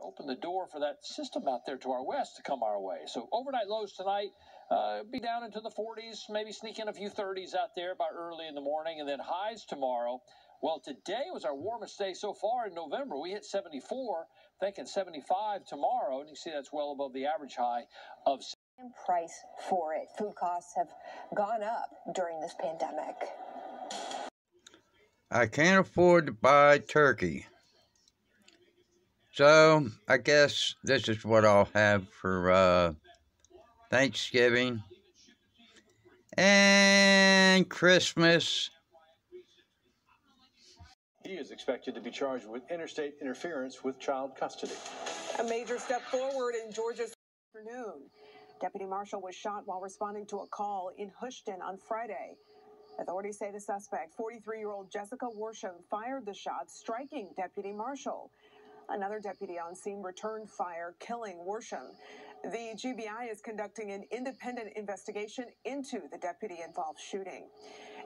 open the door for that system out there to our west to come our way. So overnight lows tonight, be down into the 40s, maybe sneak in a few 30s out there by early in the morning, and then highs tomorrow. Well, today was our warmest day so far in November. We hit 74, thinking 75 tomorrow, and you see that's well above the average high of price for it. Food costs have gone up during this pandemic. I can't afford to buy turkey. So I guess this is what I'll have for Thanksgiving and Christmas. He is expected to be charged with interstate interference with child custody. A major step forward in Georgia's afternoon. Deputy Marshall was shot while responding to a call in Houston on Friday. Authorities say the suspect, 43-year-old Jessica Worsham, fired the shot, striking Deputy Marshall. Another deputy on scene returned fire, killing Worsham. The GBI is conducting an independent investigation into the deputy-involved shooting.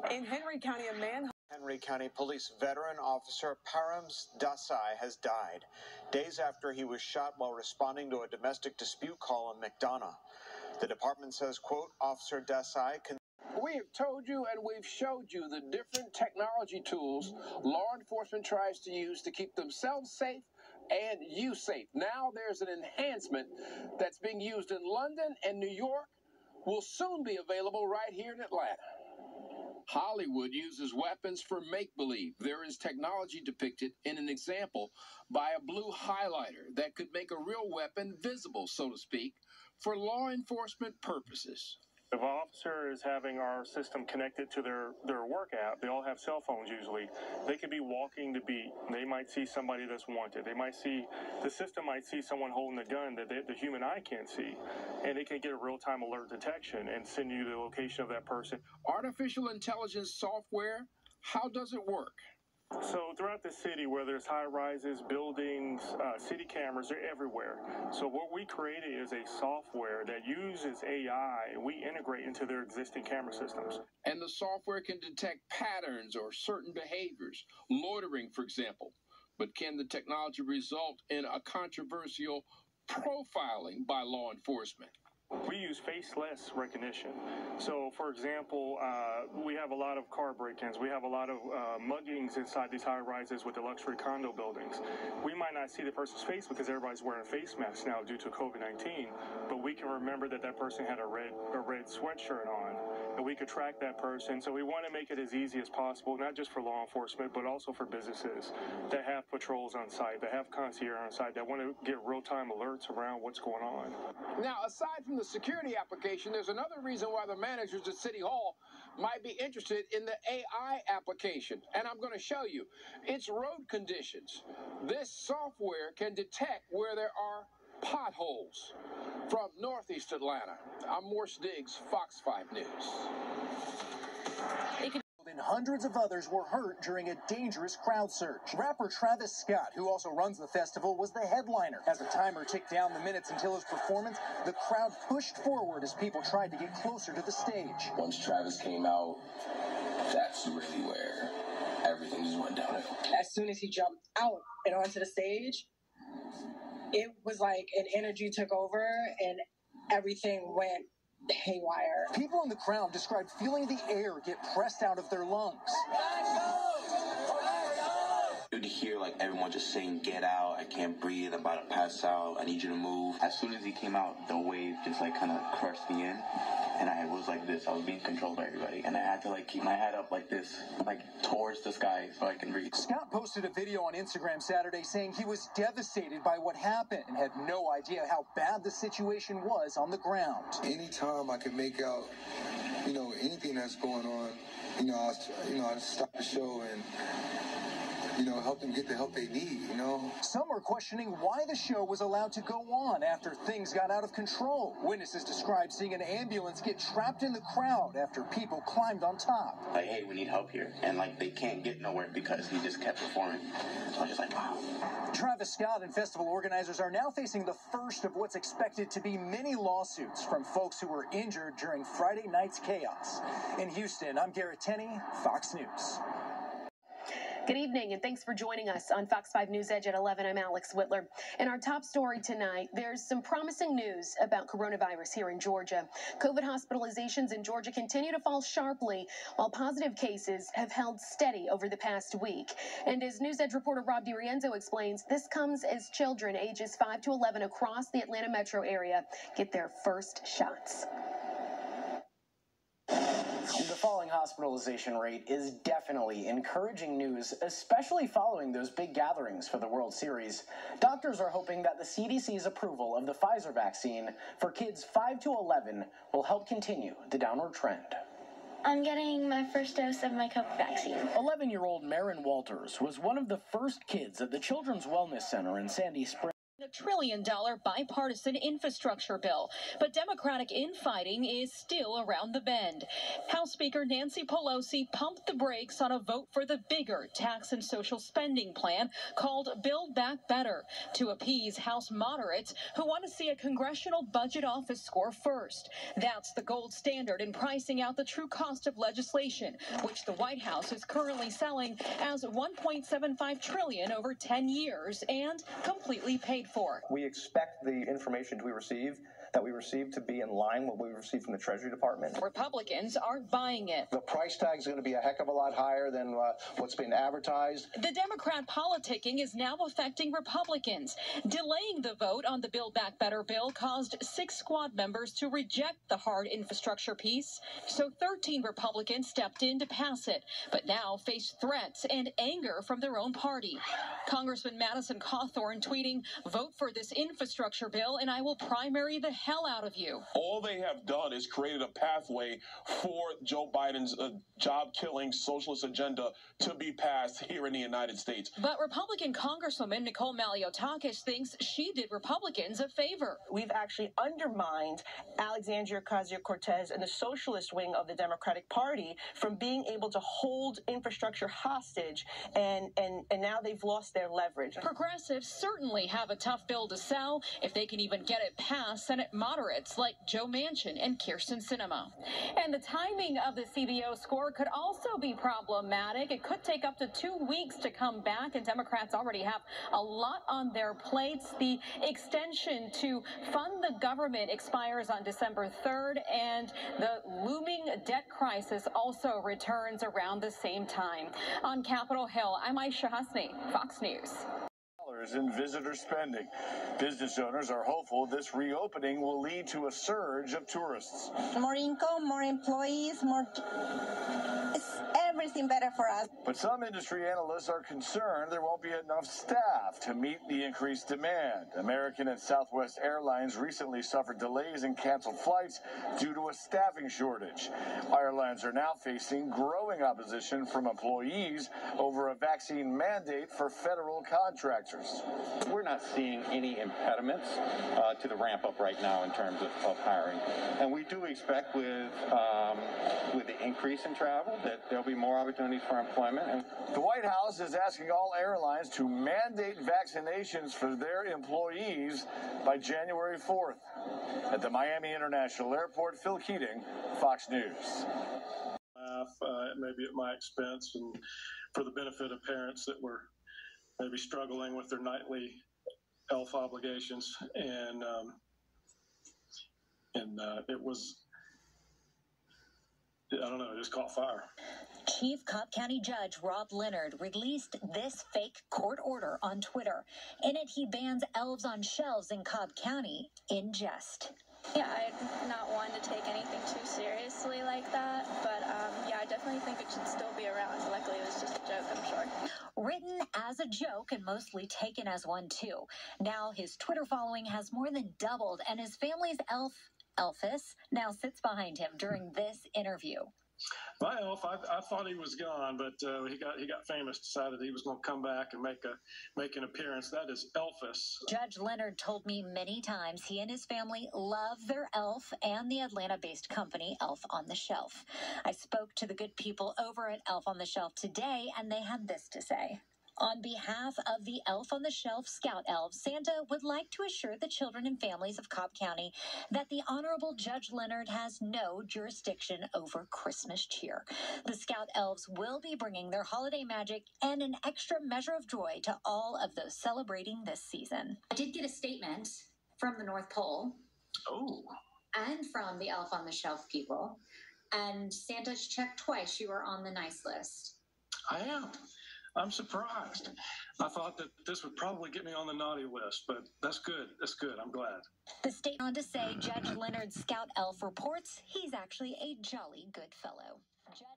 In Henry County, a man... Henry County Police veteran officer Params Desai has died days after he was shot while responding to a domestic dispute call in McDonough. The department says, quote, Officer Desai... We have told you and we've showed you the different technology tools law enforcement tries to use to keep themselves safe and you safe. Now there's an enhancement that's being used in London and New York, will soon be available right here in Atlanta. Hollywood uses weapons for make-believe. There is technology depicted in an example by a blue highlighter that could make a real weapon visible, so to speak, for law enforcement purposes. If an officer is having our system connected to their work app, they all have cell phones usually. They could be walking the beat. They might see somebody that's wanted. The system might see someone holding a gun that the human eye can't see. And it can get a real-time alert detection and send you the location of that person. Artificial intelligence software, how does it work? So throughout the city, where there's high-rises, buildings, city cameras, they're everywhere. So what we created is a software that uses AI, and we integrate into their existing camera systems. And the software can detect patterns or certain behaviors, loitering, for example. But can the technology result in a controversial profiling by law enforcement? We use faceless recognition. So, for example, we have a lot of car break-ins. We have a lot of muggings inside these high-rises with the luxury condo buildings. We might not see the person's face because everybody's wearing face masks now due to COVID-19, but we can remember that that person had a red sweatshirt on, and we could track that person. So we want to make it as easy as possible, not just for law enforcement, but also for businesses that have patrols on site, that have concierge on site, that want to get real-time alerts around what's going on. Now, aside from the security application, there's another reason why the managers at City Hall might be interested in the AI application, and I'm going to show you. It's road conditions. This software can detect where there are potholes. From Northeast Atlanta, I'm Morse Diggs, Fox 5 News. And hundreds of others were hurt during a dangerous crowd surge. Rapper Travis Scott, who also runs the festival, was the headliner. As the timer ticked down the minutes until his performance, the crowd pushed forward as people tried to get closer to the stage. Once Travis came out, that's really where everything just went downhill. As soon as he jumped out and onto the stage, it was like an energy took over and everything went haywire. People in the crowd described feeling the air get pressed out of their lungs. You'd hear like everyone just saying, "Get out, I can't breathe, I'm about to pass out, I need you to move." As soon as he came out, the wave just like kind of crushed me in, and I was like this. I was being controlled by everybody, and I had to like keep my head up like this, like towards the sky so I can breathe. Scott posted a video on Instagram Saturday saying he was devastated by what happened and had no idea how bad the situation was on the ground. Anytime I can make out, anything that's going on, I stop the show and help them get the help they need, Some are questioning why the show was allowed to go on after things got out of control. Witnesses described seeing an ambulance get trapped in the crowd after people climbed on top. Like, hey, we need help here. And like, they can't get nowhere because he just kept performing. So I was just like, wow. Travis Scott and festival organizers are now facing the first of what's expected to be many lawsuits from folks who were injured during Friday night's chaos. In Houston, I'm Garrett Tenney, Fox News. Good evening, and thanks for joining us on Fox 5 News Edge at 11. I'm Alex Whitler. In our top story tonight, there's some promising news about coronavirus here in Georgia. COVID hospitalizations in Georgia continue to fall sharply, while positive cases have held steady over the past week. And as News Edge reporter Rob DiRienzo explains, this comes as children ages 5 to 11 across the Atlanta metro area get their first shots. The falling hospitalization rate is definitely encouraging news, especially following those big gatherings for the World Series. Doctors are hoping that the CDC's approval of the Pfizer vaccine for kids 5 to 11 will help continue the downward trend. I'm getting my first dose of my COVID vaccine. 11-year-old Marin Walters was one of the first kids at the Children's Wellness Center in Sandy Springs. A $1 trillion bipartisan infrastructure bill, but Democratic infighting is still around the bend. House Speaker Nancy Pelosi pumped the brakes on a vote for the bigger tax and social spending plan called Build Back Better to appease House moderates who want to see a congressional budget office score first. That's the gold standard in pricing out the true cost of legislation, which the White House is currently selling as $1.75 trillion over 10 years and completely paid for. We expect the information that we receive to be in line with what we receive from the Treasury Department. Republicans aren't buying it. The price tag is going to be a heck of a lot higher than what's been advertised. The Democrat politicking is now affecting Republicans. Delaying the vote on the Build Back Better bill caused 6 squad members to reject the hard infrastructure piece. So 13 Republicans stepped in to pass it, but now face threats and anger from their own party. Congressman Madison Cawthorn tweeting, "Vote for this infrastructure bill and I will primary the hell out of you." All they have done is created a pathway for Joe Biden's job-killing socialist agenda to be passed here in the United States. But Republican Congresswoman Nicole Maliotakis thinks she did Republicans a favor. We've actually undermined Alexandria Ocasio-Cortez and the socialist wing of the Democratic Party from being able to hold infrastructure hostage, and now they've lost their leverage. Progressives certainly have a tough bill to sell if they can even get it past Senate moderates like Joe Manchin and Kyrsten Sinema. And the timing of the CBO score could also be problematic. It could take up to 2 weeks to come back, and Democrats already have a lot on their plates. The extension to fund the government expires on December 3rd, and the looming debt crisis also returns around the same time. On Capitol Hill, I'm Aisha Husney, Fox News. In visitor spending. Business owners are hopeful this reopening will lead to a surge of tourists. More income, more employees, it's everything better for us. But some industry analysts are concerned there won't be enough staff to meet the increased demand. American and Southwest Airlines recently suffered delays and canceled flights due to a staffing shortage. Airlines are now facing growing opposition from employees over a vaccine mandate for federal contractors. We're not seeing any impediments to the ramp up right now in terms of hiring. And we do expect with the increase in travel that there'll be more opportunities for employment. The White House is asking all airlines to mandate vaccinations for their employees by January 4th. At the Miami International Airport, Phil Keating, Fox News. Maybe at my expense and for the benefit of parents that were maybe struggling with their nightly ELF obligations, and it was, I don't know, it just caught fire. Chief Cobb County Judge Rob Leonard released this fake court order on Twitter. In it, he bans elves on shelves in Cobb County in jest. Yeah, I'm not one to take anything too seriously like that, but yeah, I definitely think it should still be around. Luckily, it was just a joke, I'm sure. Written as a joke and mostly taken as one, too. Now his Twitter following has more than doubled, and his family's elf, Elphys, now sits behind him during this interview. My elf, I thought he was gone, but he got famous, decided he was going to come back and make an appearance. That is Elphys. Judge Leonard told me many times he and his family love their elf and the Atlanta-based company Elf on the Shelf. I spoke to the good people over at Elf on the Shelf today, and they had this to say. On behalf of the Elf on the Shelf Scout Elves, Santa would like to assure the children and families of Cobb County that the Honorable Judge Leonard has no jurisdiction over Christmas cheer. The Scout Elves will be bringing their holiday magic and an extra measure of joy to all of those celebrating this season. I did get a statement from the North Pole. Oh. And from the Elf on the Shelf people. And Santa's checked twice. You are on the nice list. I am. I'm surprised. I thought that this would probably get me on the naughty list, but that's good. That's good. I'm glad. The state on to say Judge Leonard's Scout Elf reports he's actually a jolly good fellow. Judge